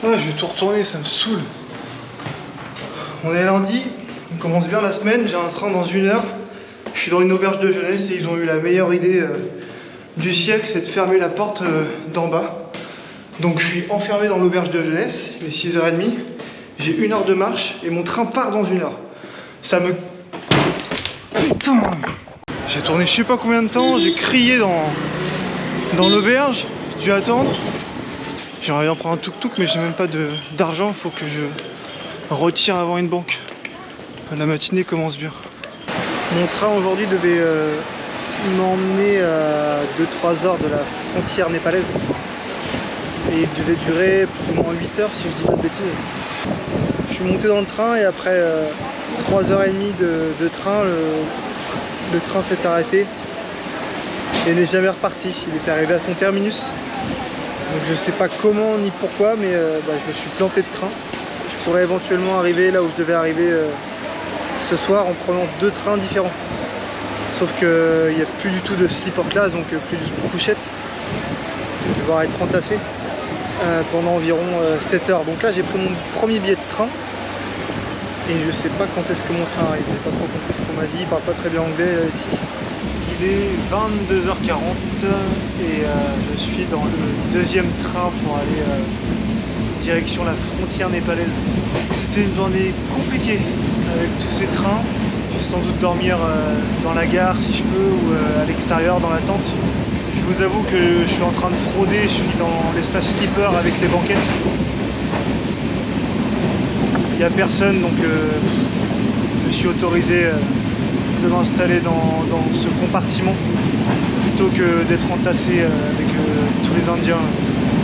Ouais, je vais tout retourner, ça me saoule. On est lundi, on commence bien la semaine, j'ai un train dans 1 heure. Je suis dans une auberge de jeunesse et ils ont eu la meilleure idée du siècle, c'est de fermer la porte d'en bas. Donc je suis enfermé dans l'auberge de jeunesse, il est 6h30, j'ai 1 heure de marche et mon train part dans 1 heure. Ça me... Putain! J'ai tourné je sais pas combien de temps, j'ai crié dans l'auberge, j'ai dû attendre. J'aimerais bien prendre un tuk-tuk mais j'ai même pas d'argent, faut que je retire avant une banque. La matinée commence bien. Mon train aujourd'hui devait m'emmener à 2-3 heures de la frontière népalaise. Et il devait durer plus ou moins 8 heures si je dis pas de bêtises. Je suis monté dans le train et après 3h30 de train, le train s'est arrêté et n'est jamais reparti. Il était arrivé à son terminus. Donc je sais pas comment ni pourquoi, mais je me suis planté de train. Je pourrais éventuellement arriver là où je devais arriver ce soir en prenant 2 trains différents. Sauf qu'il n'y a plus du tout de sleeper class, donc plus du tout de couchette. Je vais devoir être entassé pendant environ 7 heures. Donc là j'ai pris mon premier billet de train et je sais pas quand est-ce que mon train arrive. J'ai pas trop compris ce qu'on m'a dit, il parle pas très bien anglais ici. Il est 22h40 et je suis dans le 2e train pour aller direction la frontière népalaise. C'était une journée compliquée avec tous ces trains. Je vais sans doute dormir dans la gare si je peux ou à l'extérieur dans la tente. Je vous avoue que je suis en train de frauder, je suis dans l'espace sleeper avec les banquettes. Il n'y a personne donc je me suis autorisé de m'installer dans ce compartiment plutôt que d'être entassé avec tous les Indiens.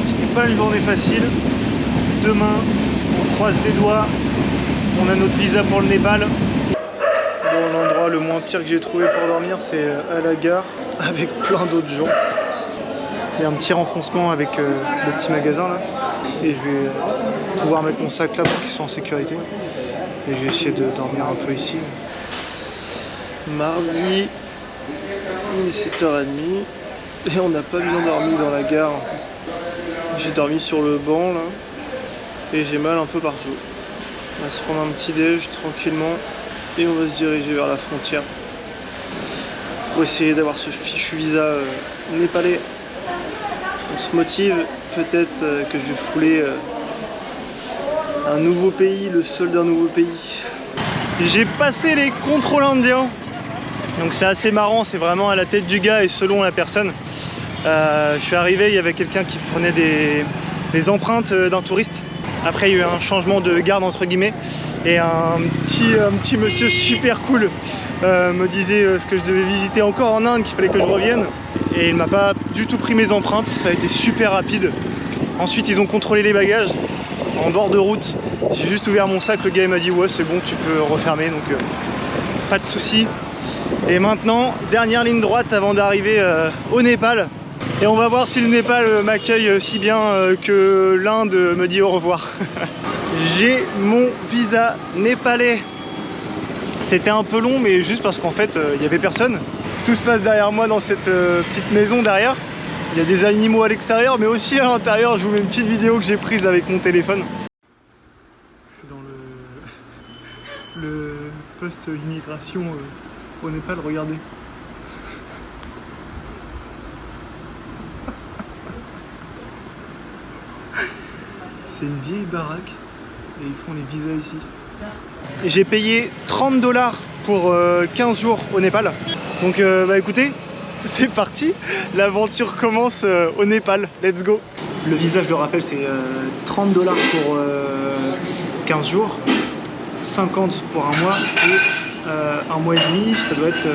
C'était pas une journée facile. Demain, on croise les doigts, on a notre visa pour le Népal. Bon, l'endroit le moins pire que j'ai trouvé pour dormir, c'est à la gare avec plein d'autres gens. Il y a un petit renfoncement avec le petit magasin là. Et je vais pouvoir mettre mon sac là pour qu'il soit en sécurité. Et je vais essayer de dormir un peu ici. Mardi, il est 7h30 et on n'a pas bien dormi dans la gare. J'ai dormi sur le banc là et j'ai mal un peu partout. On va se prendre un petit déj tranquillement et on va se diriger vers la frontière pour essayer d'avoir ce fichu visa népalais. On se motive, peut-être que je vais fouler un nouveau pays, le sol d'un nouveau pays. J'ai passé les contrôles indiens. Donc c'est assez marrant, c'est vraiment à la tête du gars et selon la personne. Je suis arrivé, il y avait quelqu'un qui prenait des empreintes d'un touriste. Après il y a eu un changement de garde entre guillemets. Et un petit monsieur super cool me disait ce que je devais visiter encore en Inde, qu'il fallait que je revienne. Et il m'a pas du tout pris mes empreintes, ça a été super rapide. Ensuite ils ont contrôlé les bagages en bord de route. J'ai juste ouvert mon sac, le gars m'a dit ouais c'est bon tu peux refermer, donc pas de soucis. Et maintenant, dernière ligne droite avant d'arriver au Népal. Et on va voir si le Népal m'accueille aussi bien que l'Inde me dit au revoir. J'ai mon visa népalais. C'était un peu long, mais juste parce qu'en fait, il n'y avait personne. Tout se passe derrière moi dans cette petite maison derrière. Il y a des animaux à l'extérieur, mais aussi à l'intérieur. Je vous mets une petite vidéo que j'ai prise avec mon téléphone. Je suis dans le poste immigration au Népal, regardez. C'est une vieille baraque et ils font les visas ici. Et j'ai payé 30 $ pour 15 jours au Népal. Donc écoutez, c'est parti, l'aventure commence au Népal, let's go. Le visa, je le rappelle, c'est 30 $ pour 15 jours, 50 pour un mois et un mois et demi, ça doit être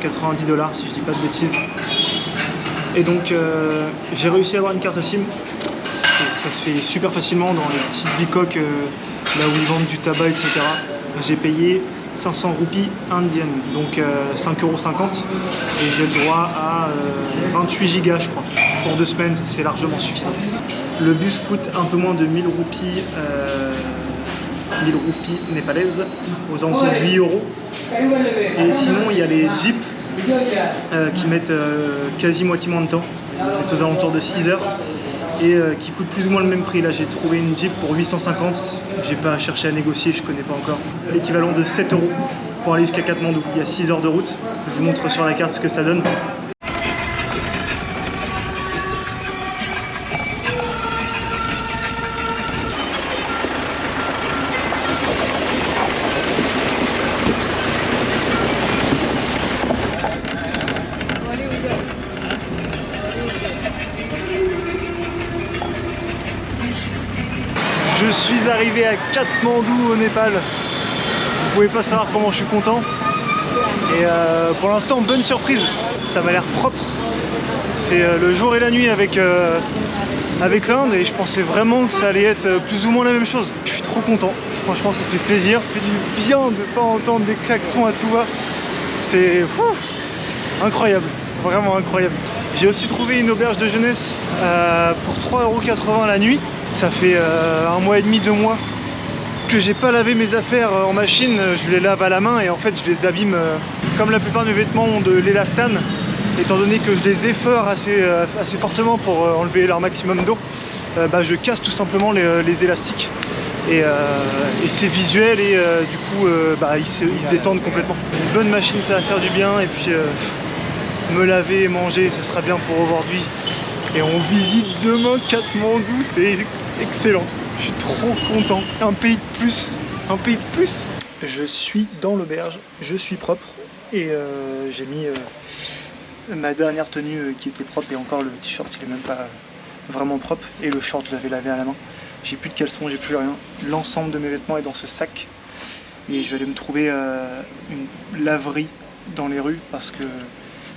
90 $ si je dis pas de bêtises. Et donc j'ai réussi à avoir une carte SIM. Ça se fait super facilement dans les petites bicoques là où ils vendent du tabac, etc. J'ai payé 500 roupies indiennes, donc 5,50 € et j'ai le droit à 28 gigas je crois. Pour 2 semaines, c'est largement suffisant. Le bus coûte un peu moins de 1000 roupies, 1000 roupies népalaises, aux alentours de 8 €. Et sinon, il y a les jeeps qui mettent quasi moitié moins de temps, aux alentours de 6 heures. et qui coûte plus ou moins le même prix. Là j'ai trouvé une Jeep pour 850, j'ai pas cherché à négocier, je connais pas encore. L'équivalent de 7 € pour aller jusqu'à Katmandou. Il y a 6 heures de route, je vous montre sur la carte ce que ça donne. Je suis arrivé à Katmandou au Népal. Vous pouvez pas savoir comment je suis content. Et pour l'instant, bonne surprise. Ça m'a l'air propre. C'est le jour et la nuit avec l'Inde et je pensais vraiment que ça allait être plus ou moins la même chose. Je suis trop content. Franchement, ça fait plaisir. Ça fait du bien de ne pas entendre des klaxons à tout va. C'est incroyable. Vraiment incroyable. J'ai aussi trouvé une auberge de jeunesse pour 3,80 € la nuit. Ça fait 1 mois et demi, 2 mois que j'ai pas lavé mes affaires en machine. Je les lave à la main et en fait je les abîme. Comme la plupart de mes vêtements ont de l'élastane, étant donné que je les effeure assez fortement pour enlever leur maximum d'eau, je casse tout simplement les élastiques. Et c'est visuel et du coup ils se détendent complètement. Une bonne machine, ça va faire du bien et puis me laver et manger, ça sera bien pour aujourd'hui. Et on visite demain Katmandou, c'est excellent. Je suis trop content. Un pays de plus, un pays de plus. Je suis dans l'auberge, je suis propre et j'ai mis ma dernière tenue qui était propre et encore le t-shirt il est même pas vraiment propre et le short je l'avais lavé à la main. J'ai plus de caleçon, j'ai plus rien. L'ensemble de mes vêtements est dans ce sac et je vais aller me trouver une laverie dans les rues parce que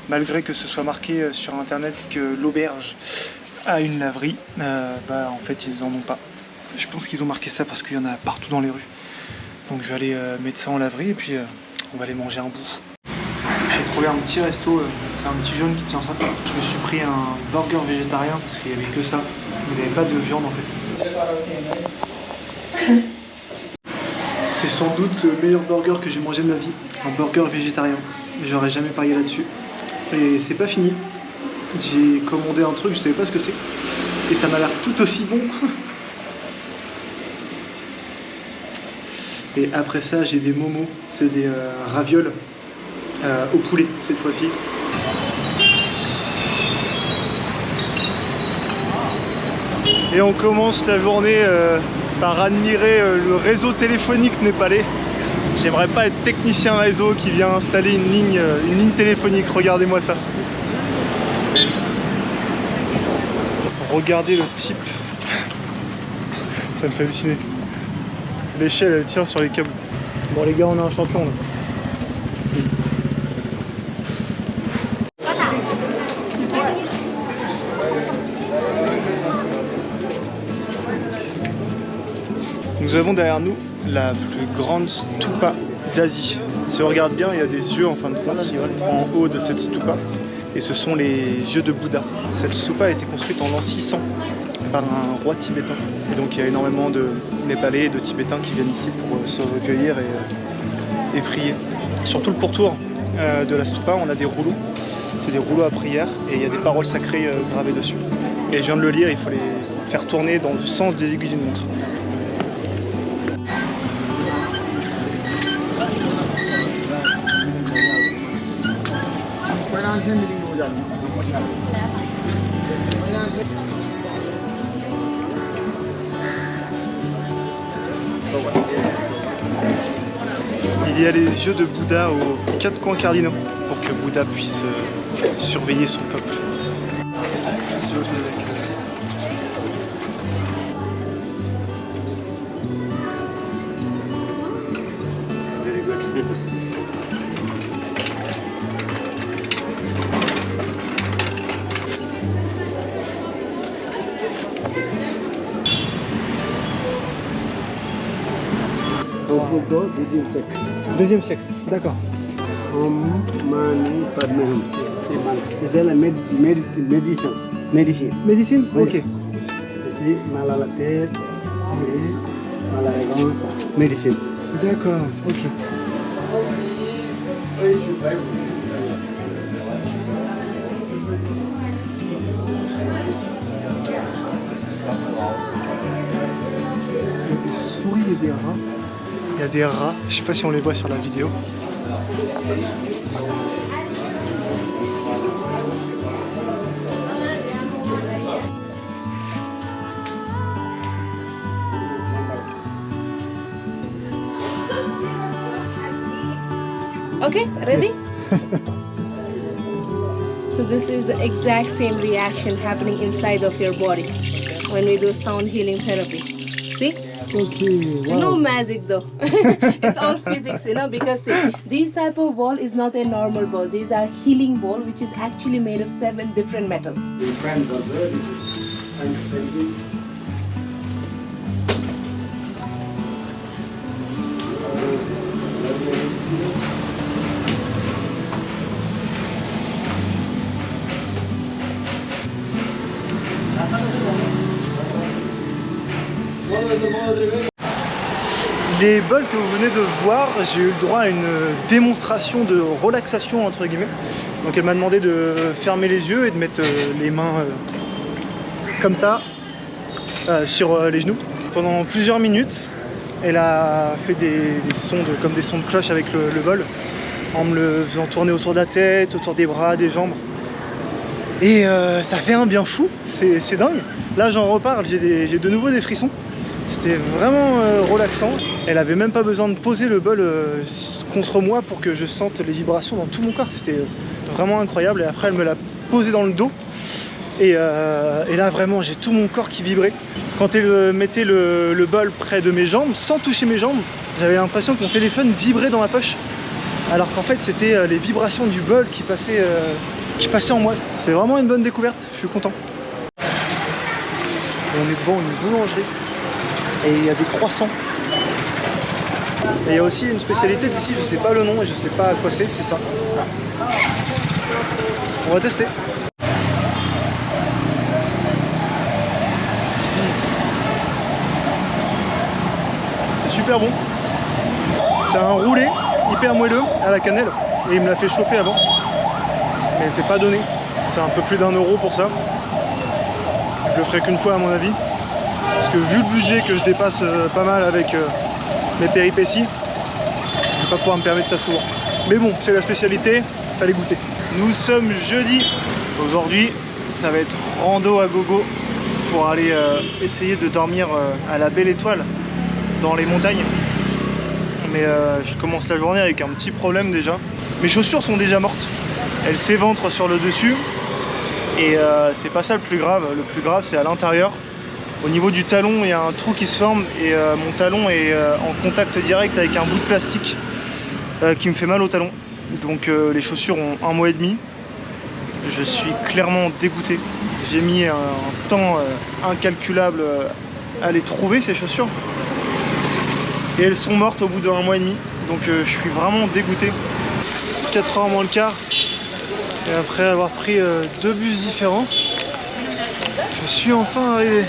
malgré que ce soit marqué sur internet que l'auberge a une laverie, en fait ils en ont pas. Je pense qu'ils ont marqué ça parce qu'il y en a partout dans les rues. Donc je vais aller mettre ça en laverie et puis on va aller manger un bout. J'ai trouvé un petit resto, c'est un petit jaune qui tient ça. Je me suis pris un burger végétarien parce qu'il n'y avait que ça. Il n'y avait pas de viande en fait. C'est sans doute le meilleur burger que j'ai mangé de ma vie. Un burger végétarien. J'aurais jamais parié là-dessus. Et c'est pas fini. J'ai commandé un truc, je savais pas ce que c'est. Et ça m'a l'air tout aussi bon. Et après ça, j'ai des momos. C'est des ravioles au poulet cette fois-ci. Et on commence la journée par admirer le réseau téléphonique népalais. J'aimerais pas être technicien réseau qui vient installer une ligne téléphonique. Regardez-moi ça. Regardez le type. Ça me fait halluciner. L'échelle elle tient sur les câbles. Bon les gars, on a un champion là. Nous avons derrière nous la plus grande stupa d'Asie. Si on regarde bien, il y a des yeux en fin de compte en haut de cette stupa. Et ce sont les yeux de Bouddha. Cette stupa a été construite en l'an 600 par un roi tibétain. Et donc il y a énormément de Népalais et de Tibétains qui viennent ici pour se recueillir et prier. Sur tout le pourtour de la stupa, on a des rouleaux. C'est des rouleaux à prière et il y a des paroles sacrées gravées dessus. Et je viens de le lire, il faut les faire tourner dans le sens des aiguilles d'une montre. Il y a les yeux de Bouddha aux 4 coins cardinaux pour que Bouddha puisse surveiller son peuple. Deuxième siècle. Deuxième siècle, d'accord. C'est la médecine. Médecine? Oui. Ok. C'est mal à la tête et mal à la gorge. Médecine. D'accord, ok. des rats. Il y a des rats, je sais pas si on les voit sur la vidéo. Okay, ready? So this is the exact same reaction happening inside of your body when we do sound healing therapy. See? Okay, wow. No magic though. It's all physics, you know, because see, these type of ball is not a normal ball. These are healing ball, which is actually made of 7 different metals. Your friends also, this is thank you. Les bols que vous venez de voir, j'ai eu le droit à une démonstration de relaxation entre guillemets. Donc elle m'a demandé de fermer les yeux et de mettre les mains comme ça sur les genoux. Pendant plusieurs minutes, elle a fait des sons comme des sons de cloche avec le bol, en me le faisant tourner autour de la tête, autour des bras, des jambes. Et ça fait un bien fou, c'est dingue. Là j'en reparle, j'ai de nouveau des frissons. C'était vraiment relaxant. Elle avait même pas besoin de poser le bol contre moi pour que je sente les vibrations dans tout mon corps. C'était vraiment incroyable. Et après elle me l'a posé dans le dos. Et là vraiment j'ai tout mon corps qui vibrait. Quand elle mettait le bol près de mes jambes, sans toucher mes jambes, j'avais l'impression que mon téléphone vibrait dans ma poche. Alors qu'en fait c'était les vibrations du bol qui passaient en moi. C'est vraiment une bonne découverte, je suis content. Et on est devant une boulangerie. Et il y a des croissants. Et il y a aussi une spécialité d'ici, je sais pas le nom et je sais pas à quoi c'est ça. On va tester. C'est super bon. C'est un roulé hyper moelleux à la cannelle. Et il me l'a fait chauffer avant. Mais c'est pas donné. C'est un peu plus d'1 € pour ça. Je le ferai qu'une fois à mon avis. Parce que vu le budget que je dépasse pas mal avec mes péripéties, je vais pas pouvoir me permettre ça souvent. Mais bon, c'est la spécialité, fallait goûter. Nous sommes jeudi. Aujourd'hui, ça va être rando à gogo pour aller essayer de dormir à la Belle Étoile dans les montagnes. Mais je commence la journée avec un petit problème déjà. Mes chaussures sont déjà mortes. Elles s'éventrent sur le dessus. Et c'est pas ça le plus grave. Le plus grave, c'est à l'intérieur. Au niveau du talon, il y a un trou qui se forme et mon talon est en contact direct avec un bout de plastique qui me fait mal au talon. Donc les chaussures ont 1 mois et demi. Je suis clairement dégoûté. J'ai mis un temps incalculable à les trouver, ces chaussures. Et elles sont mortes au bout de 1 mois et demi. Donc je suis vraiment dégoûté. 4 h moins le quart. Et après avoir pris 2 bus différents, je suis enfin arrivé.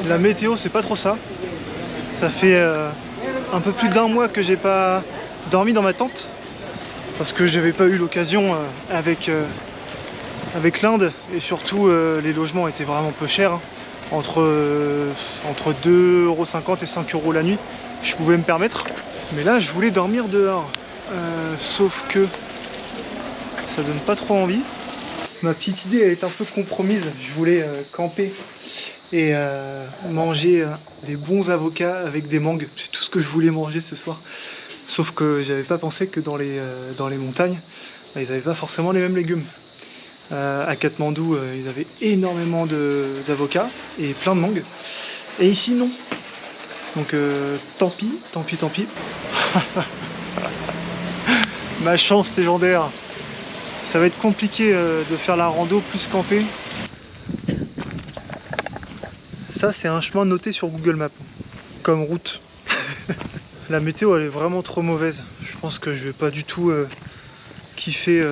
La météo, c'est pas trop ça. Ça fait un peu plus d'1 mois que j'ai pas dormi dans ma tente parce que j'avais pas eu l'occasion avec l'Inde et surtout les logements étaient vraiment peu chers, hein. Entre 2,50 € et 5 € la nuit, je pouvais me permettre. Mais là, je voulais dormir dehors, sauf que ça donne pas trop envie. Ma petite idée elle est un peu compromise. Je voulais camper et manger des bons avocats avec des mangues. C'est tout ce que je voulais manger ce soir. Sauf que j'avais pas pensé que dans les montagnes, ils n'avaient pas forcément les mêmes légumes. À Katmandou, ils avaient énormément d'avocats et plein de mangues. Et ici, non. Donc tant pis. Ma chance légendaire. Ça va être compliqué de faire la rando plus camper. Ça, c'est un chemin noté sur Google Maps comme route. La météo, elle est vraiment trop mauvaise. Je pense que je vais pas du tout kiffer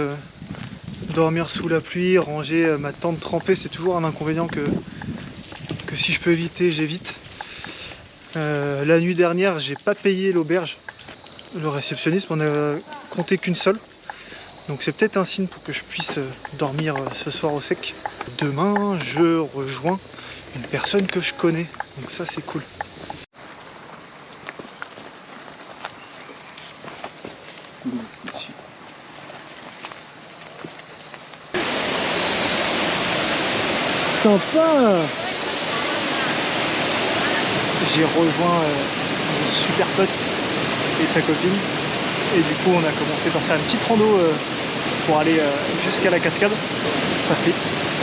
dormir sous la pluie, ranger ma tente trempée. C'est toujours un inconvénient que si je peux éviter, j'évite. La nuit dernière, j'ai pas payé l'auberge. Le réceptionniste m'en a compté qu'une seule. Donc c'est peut-être un signe pour que je puisse dormir ce soir au sec. Demain, je rejoins une personne que je connais. Donc ça, c'est cool. Sympa. J'ai rejoint mon super pote et sa copine. Et du coup, on a commencé par faire une petite rando pour aller jusqu'à la cascade. Ça fait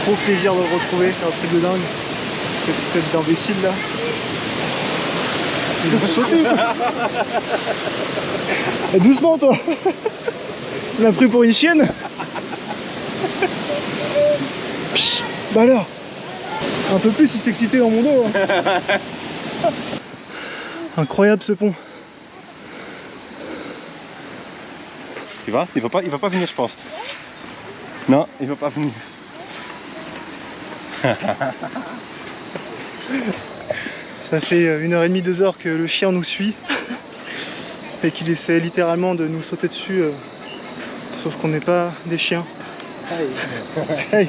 trop plaisir de le retrouver, c'est un truc de dingue. Cette tête d'imbécile là. Il va sauter. Doucement toi. Il m'a pris pour une chienne. Psh, bah alors. Un peu plus il s'est excité dans mon dos. Hein. Incroyable ce pont. Tu vois, il va pas venir je pense. Non, il va pas venir. Ça fait 1h30, 2 heures que le chien nous suit et qu'il essaie littéralement de nous sauter dessus, sauf qu'on n'est pas des chiens. Hey.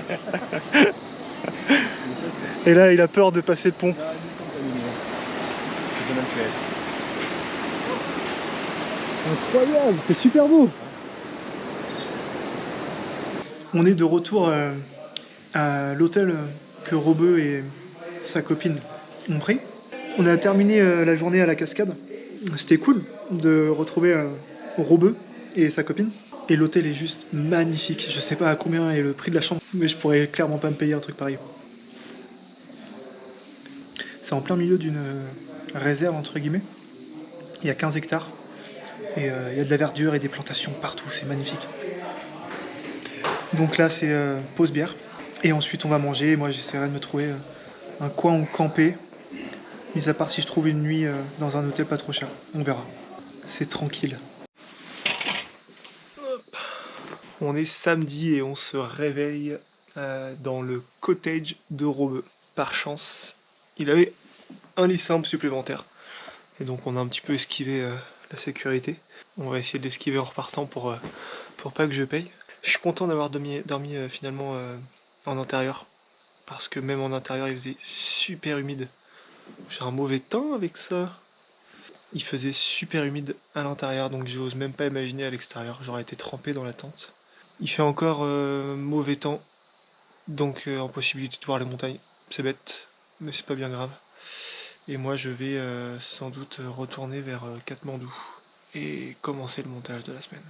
Et là il a peur de passer le pont. Incroyable, c'est super beau. On est de retour à l'hôtel que Robeux et sa copine ont pris. On a terminé la journée à la cascade. C'était cool de retrouver Robeux et sa copine. Et l'hôtel est juste magnifique. Je sais pas à combien est le prix de la chambre, mais je pourrais clairement pas me payer un truc pareil. C'est en plein milieu d'une réserve entre guillemets. Il y a 15 hectares. Et il y a de la verdure et des plantations partout, c'est magnifique. Donc là c'est pause bière. Et ensuite on va manger. Moi j'essaierai de me trouver un coin où camper. Mis à part si je trouve une nuit dans un hôtel pas trop cher. On verra. C'est tranquille. Hop. On est samedi et on se réveille dans le cottage de Robeux. Par chance, il avait un lit simple supplémentaire. Et donc on a un petit peu esquivé la sécurité. On va essayer de l'esquiver en repartant pour pas que je paye. Je suis content d'avoir dormi finalement en intérieur. Parce que même en intérieur il faisait super humide. J'ai un mauvais temps avec ça. Il faisait super humide à l'intérieur, donc j'ose même pas imaginer à l'extérieur. J'aurais été trempé dans la tente. Il fait encore mauvais temps, donc impossibilité de voir les montagnes. C'est bête, mais c'est pas bien grave. Et moi je vais sans doute retourner vers Katmandou et commencer le montage de la semaine.